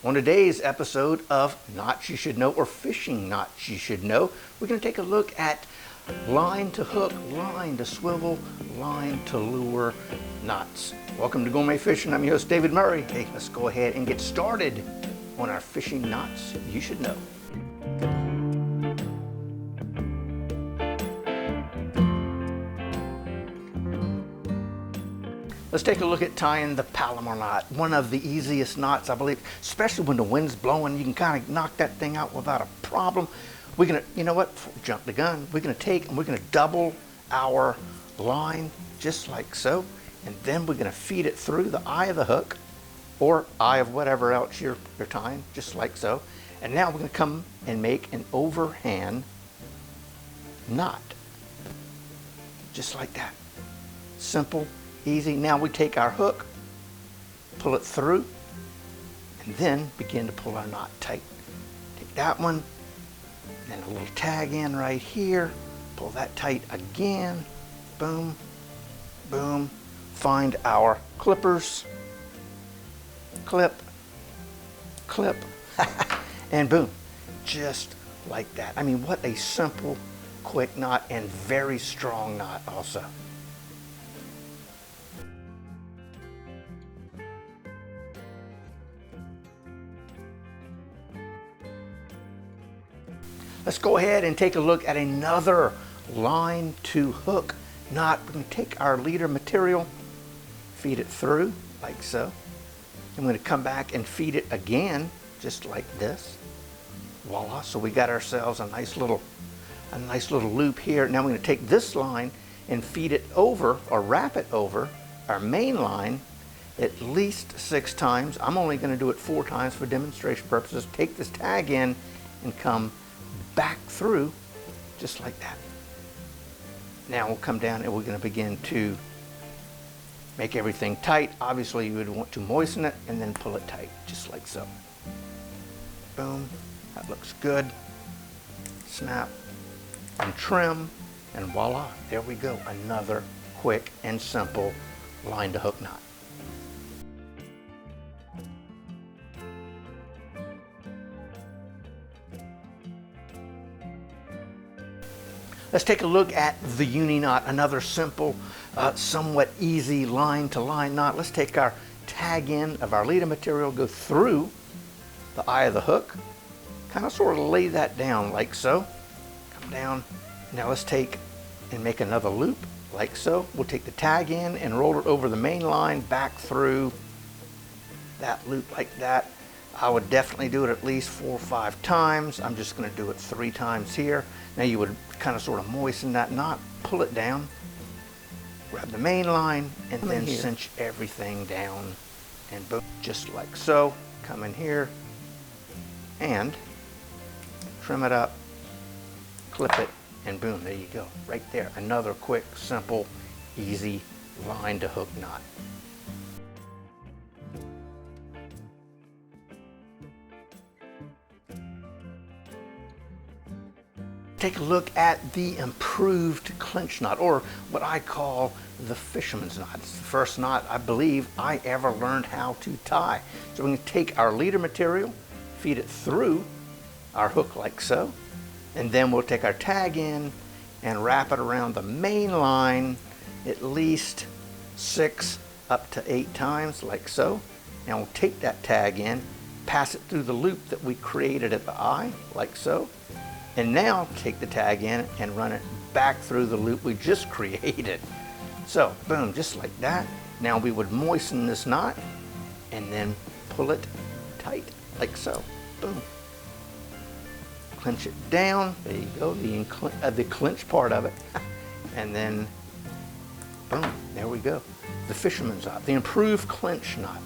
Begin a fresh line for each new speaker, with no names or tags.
On today's episode of Knots You Should Know, or Fishing Knots You Should Know, we're going to take a look at line to hook, line to swivel, line to lure knots. Welcome to Gourmet Fishing. I'm your host, David Murray. Hey, let's go ahead and get started on our fishing knots you should know. Let's take a look at tying the Palomar knot, one of the easiest knots, I believe, especially when the wind's blowing. You can kind of knock that thing out without a problem. We're gonna, you know what, jump the gun. We're gonna take and we're gonna double our line just like so, and then we're gonna feed it through the eye of the hook or eye of whatever else you're tying, just like so. And now we're gonna come and make an overhand knot, just like that. Simple. Easy. Now we take our hook, pull it through, and then begin to pull our knot tight. Take that one, then a little tag in right here, pull that tight again, boom, boom. Find our clippers, clip, clip, and boom, just like that. I mean, what a simple, quick knot and very strong knot also. Let's go ahead and take a look at another line to hook knot. We're going to take our leader material, feed it through like so. I'm going to come back and feed it again, just like this. Voila! So we got ourselves a nice little loop here. Now we're going to take this line and feed it over, or wrap it over our main line at least 6 times. I'm only going to do it 4 times for demonstration purposes. Take this tag in and come back through just like that. Now we'll come down and we're going to begin to make everything tight. Obviously you would want to moisten it and then pull it tight just like so. Boom, that looks good. Snap and trim, and voila, there we go. Another quick and simple line to hook knot. Let's take a look at the uni knot, another simple, somewhat easy line to line knot. Let's take our tag in of our leader material, go through the eye of the hook, kind of sort of lay that down like so. Come down. Now let's take and make another loop like so. We'll take the tag in and roll it over the main line, back through that loop like that. I would definitely do it at least 4 or 5 times. I'm just going to do it 3 times here. Now you would kind of sort of moisten that knot, pull it down, grab the main line, and then cinch everything down, and boom, just like so. Come in here and trim it up, clip it, and boom, there you go. Right there, another quick, simple, easy line to hook knot. Take a look at the improved clinch knot, or what I call the fisherman's knot. It's the first knot I believe I ever learned how to tie. So we're going to take our leader material, feed it through our hook like so, and then we'll take our tag in and wrap it around the main line at least 6 up to 8 times like so. Now we'll take that tag in, pass it through the loop that we created at the eye like so. And now take the tag in and run it back through the loop we just created. So boom, just like that. Now we would moisten this knot and then pull it tight like so. Boom. Clench it down. There you go, the clinch part of it. And then boom, there we go. The fisherman's knot, the improved clinch knot.